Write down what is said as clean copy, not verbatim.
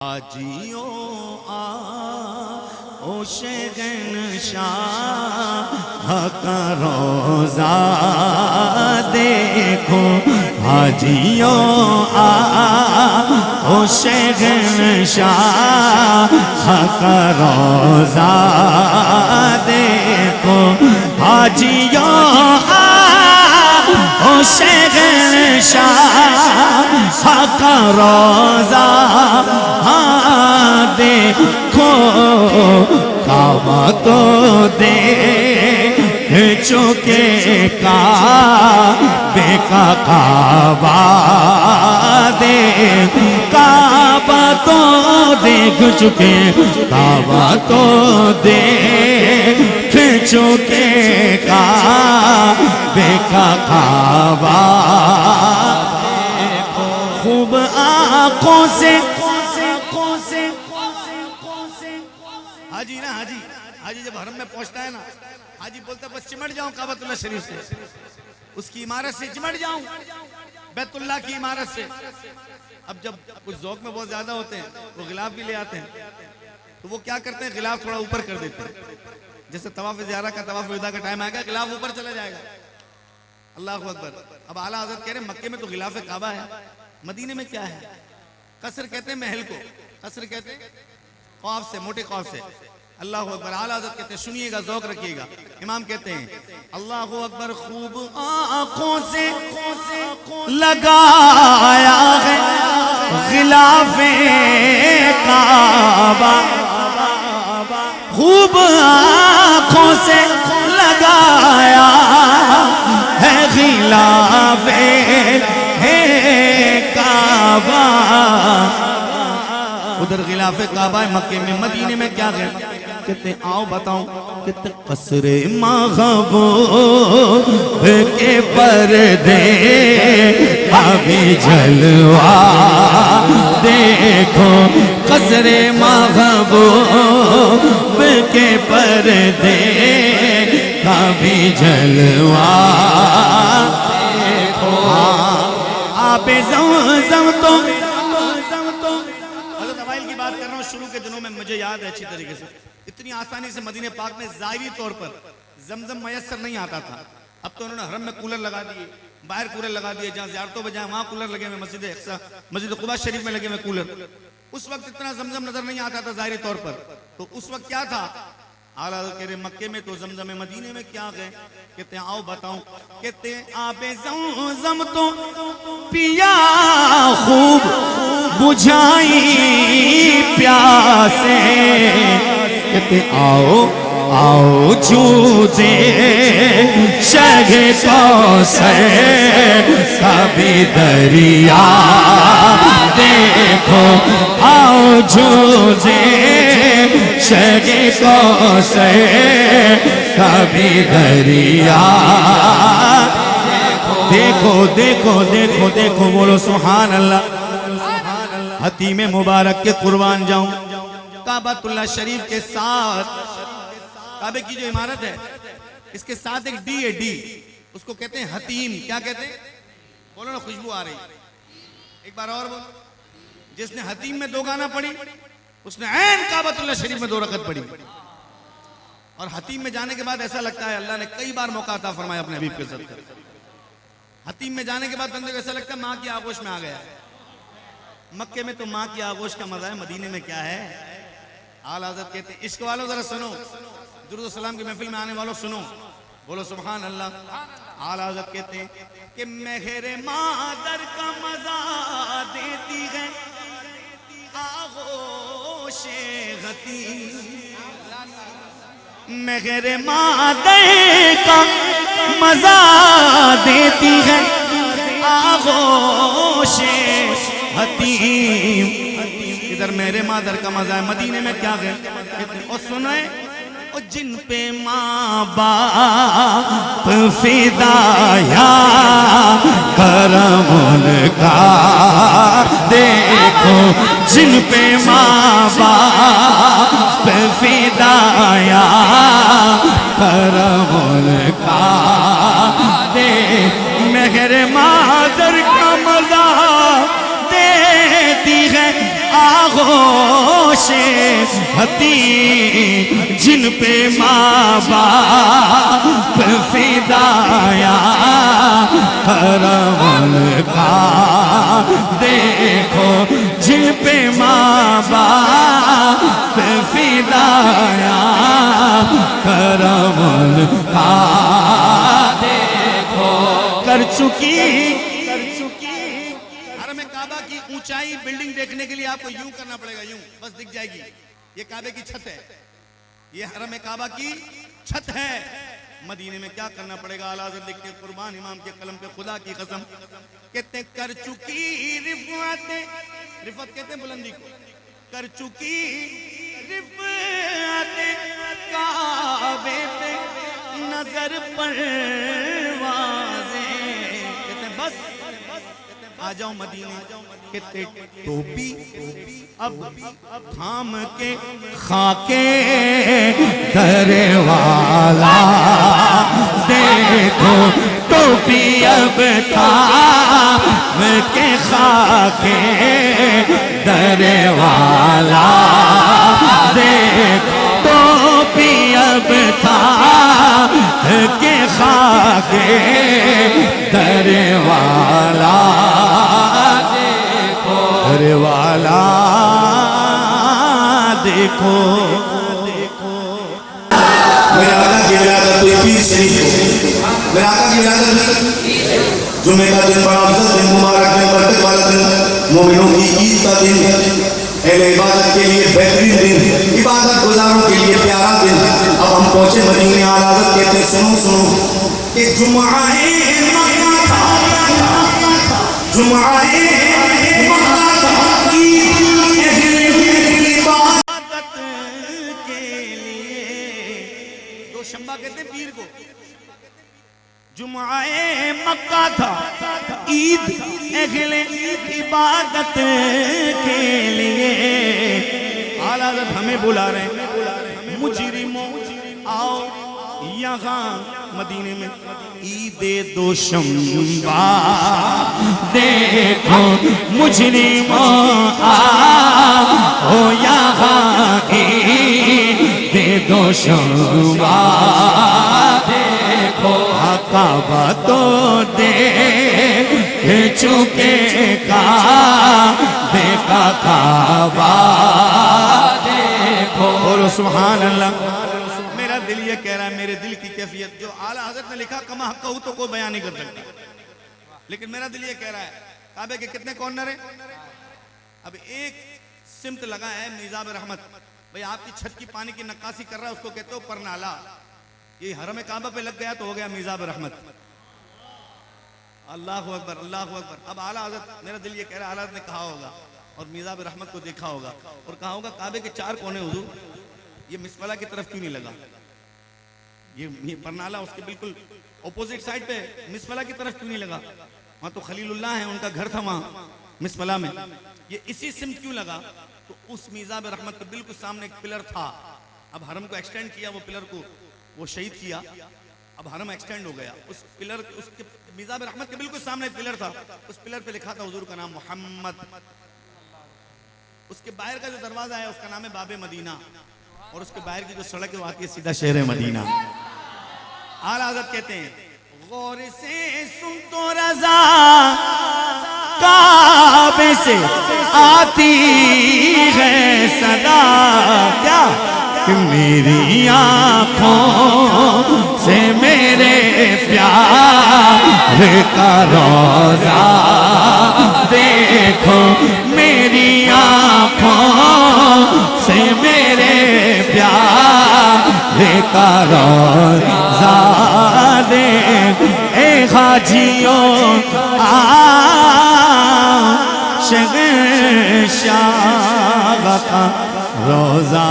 حاجیوں او شہنشاہ کا روزہ دیکھو، حاجیوں او شہنشاہ کا روزہ دیکھو، حاجیوں او شہنشاہ کا روزہ دیکھو، کعبہ تو دیکھ چکے کعبے کا کعبہ دیکھ، کعبہ تو دیکھ چکے، کعبہ تو دیکھ چکے کعبے کا کعبہ خوب آنکھوں سے حاجی جب حرم میں پہنچتا ہے نا، حاجی بولتا ہے بس چمٹ جاؤں کعبۃ اللہ شریف سے، اس کی عمارت سے چمٹ جاؤں، بیت اللہ کی عمارت سے۔ اب جب کچھ ذوق میں بہت زیادہ ہوتے ہیں وہ غلاف بھی لے آتے ہیں، تو وہ کیا کرتے ہیں، غلاف تھوڑا اوپر کر دیتے ہیں، جیسے طواف زیارہ کا طواف وداع کا ٹائم آئے گا غلاف اوپر چلا جائے گا۔ اللہ اکبر۔ اب اعلیٰ حضرت کہہ رہے ہیں مکے میں تو غلاف کعبہ ہے، مدینے میں کیا ہے؟ قصر کہتے ہیں محل کو، قصر کہتے ہیں قاف سے، موٹے قاف سے۔ اللہ اکبر۔ اعلیٰ حضرت کہتے ہیں سنیے گا، ذوق رکھیے گا، امام کہتے ہیں اللہ اکبر، خوب آنکھوں سے لگایا ہے غلاف کعبہ، خوب آنکھوں سے لگایا ہے غلاف کعبہ۔ ادھر غلاف کعبہ ہے مکے میں، مدینے میں کیا ہے؟ کہتے آؤ بتاؤں، کہتے قصر محبوب کے پردے ابھی جلوہ دیکھو، قصر محبوب کے پردے ابھی جلوہ دیکھو، آب زمزم تو شروع کے دنوں میں مجھے یاد ہے اچھی طریقے سے، اتنی آسانی سے مدینہ پاک میں ظاہری طور پر زمزم میسر نہیں آتا تھا۔ اب تو انہوں نے حرم میں کولر لگا دیے، باہر کولر لگا دیے، جہاں زیارتوں پہ جہاں وہاں کولر لگے ہوئے، مسجد اقصیٰ، مسجد قباء شریف میں لگے ہوئے کولر۔ اس وقت اتنا زمزم نظر نہیں آتا تھا ظاہری طور پر، تو اس وقت کیا تھا؟ اعلیٰ کہہ رہے مکے میں تو زمزم، مدینے میں کیا گئے؟ کہتے ہیں آؤ بتاؤں، کہتے ہیں آب زمزم تو پیا خوب بجھائی پیاسے، کہتے آؤ آؤ جوزے شہ کوثر کبھی دریا دیکھو، آؤ جوزے شہ کوثر کبھی دریا دیکھو دیکھو دیکھو دیکھو، بولو سبحان اللہ۔ حتیم مبارک کے قربان جاؤں، کعبۃ اللہ شریف کے ساتھ کعبے کی جو عمارت ہے اس کے ساتھ ایک ڈی ہے، ڈی، اس کو کہتے ہیں حتیم۔ کیا کہتے ہیں؟ بولو نا، خوشبو آ رہی، ایک بار اور بولو۔ جس نے حتیم میں دو گانا پڑھی اس نے عین کعبۃ اللہ شریف میں 2 رکعت پڑھی، اور حتیم میں جانے کے بعد ایسا لگتا ہے اللہ نے کئی بار موقع عطا فرمایا اپنے حبیب کے ساتھ۔ حتیم میں جانے کے بعد بندے کو ایسا لگتا ہے ماں کی آغوش میں آ گیا۔ مکے میں تو ماں کی آغوش کا مزہ ہے، مدینے میں کیا ہے؟ اعلیٰ حضرت کہتے ہیں عشق والوں ذرا سنو، درود و سلام کی محفل میں آنے والوں سنو، بولو سبحان اللہ۔ اعلیٰ حضرت کہتے ہیں کہ مہر مادر کا مزہ دیتی ہے آغوش حتیم، مہر مادر کا مزہ دیتی ہے آغوش حتیم۔ ادھر میرے مادر کا مزہ ہے، مدینے میں کیا گئے؟ اور سنیں، اور جن پہ ماں باپ فدایا کرم ان کا دیکھو، جن پہ ماں باپ فدایا کرم ان کا دے، مہر مادر کا مزہ دیتی ہے آغوش سے ہتی جن پہ ماں باپ فدایا حرم کا دیکھو جن پہ ماں باپ فدایا حرم کا دیکھو کر چکی حرم کعبہ کی اونچائی بلڈنگ دیکھنے کے لیے آپ کو یوں کرنا پڑے گا، یوں بس دکھ جائے گی. یہ کعبے کی چھت ہے، یہ حرم کعبہ کی چھت ہے. مدینے میں کیا کرنا پڑے گا؟ اعلیٰ حضرت لکھتے قربان امام کے قلم پہ خدا کی قسم کہتے کر چکی رفعتیں، رفعت کہتے ہیں بلندی کو، کر چکی رفعتیں کعبے پہ نظر پروازیں. کہتے ہیں بس آ جاؤ مدینے. کہتے ٹوپی اب تھام کے خاکے در والا دیکھو ٹوپی اب تھام کے خاکے در والا دیکھو ٹوپی اب تھام کے خاکے در والا در والا دیکھو. میرا آقا کی ولادت ہوئی پیر شریف کو. میرا آقا کی ولادت جمعہ کا دن بڑا افضل دن، مبارک دن، برکت والا دن، مومنوں کی عید کا دن، اہل عبادت کے لیے بہترین دن، عبادت گزاروں کے لیے پیارا دن. اب ہم پہنچے مدینے. اعلیٰ حضرت کہتے ہیں سنو سنو کہ جمعہ مکہ تھا، جمعہ مکہ تھا، عید عبادت کے لیے. دو شنبہ کہتے ہیں پیر کو. جمعہ مکہ تھا، عید اہل عبادت کے لیے. اعلیٰ حضرت ہمیں بلا رہے ہیں، مجرموں آؤ یہاں مدینے میں عید دوشنبہ دیکھو مجرموں آؤ یہاں عید دوشنبہ دیکھو. کعبہ تو دیکھ چکے کعبے کا کعبہ دیکھو. بولو سبحان اللہ. میرا دل یہ کہہ رہا ہے، میرے دل کی کیفیت جو اعلیٰ حضرت نے لکھا کما حق ہو تو کوئی بیان نہیں کر سکتا، لیکن میرا دل یہ کہہ رہا ہے کعبے کے کتنے کارنر ہیں؟ اب ایک سمت لگا ہے میزاب رحمت. بھئی آپ کی چھت کی پانی کی نقاشی کر رہا ہے، اس کو کہتے ہو پرنالا. یہ حرم کعبہ پہ لگ گیا تو ہو گیا میزاب رحمت. اللہ اکبر اللہ اکبر. اب اعلیٰ حضرت، میرا دل یہ کہہ رہا ہے اعلیٰ حضرت نے کہا ہوگا اور میزاب رحمت کو دیکھا ہوگا اور کہا ہوگا کعبے کے چار کونے حضور یہ مسفلہ کی طرف کیوں نہیں لگا؟ یہ پرنالا اس کے بالکل اپوزٹ سائڈ پہ مسفلہ کی طرف کیوں نہیں لگا؟ وہاں تو خلیل اللہ ہے، ان کا گھر تھا وہاں مسفلہ میں. یہ اسی سمت کیوں لگا؟ تو اس میزاب رحمت کے بالکل سامنے ایک پلر تھا. اب حرم کو ایکسٹینڈ کیا، وہ پلر کو وہ شہید کیا، اب حرم ایکسٹینڈ ہو گیا. اس پلر اس کے میزاب رحمت کے بالکل سامنے پلر تھا، اس پلر پہ لکھا تھا حضور کا نام محمد. اس کے باہر کا جو دروازہ ہے اس کا نام ہے باب مدینہ، اور اس کے باہر کی جو سڑک ہے وہ آتی ہے سیدھا شہر مدینہ. اعلیٰ حضرت کہتے ہیں غور سے سن تو رضا کعبے سے آتی ہے صدا. کیا کہ میری آنکھوں سے میرے پیار کا روزہ دیکھو، میری آنکھوں سے میرے پیار کا روزہ دیکھو. اے حاجیوں شہنشاہ کا روزہ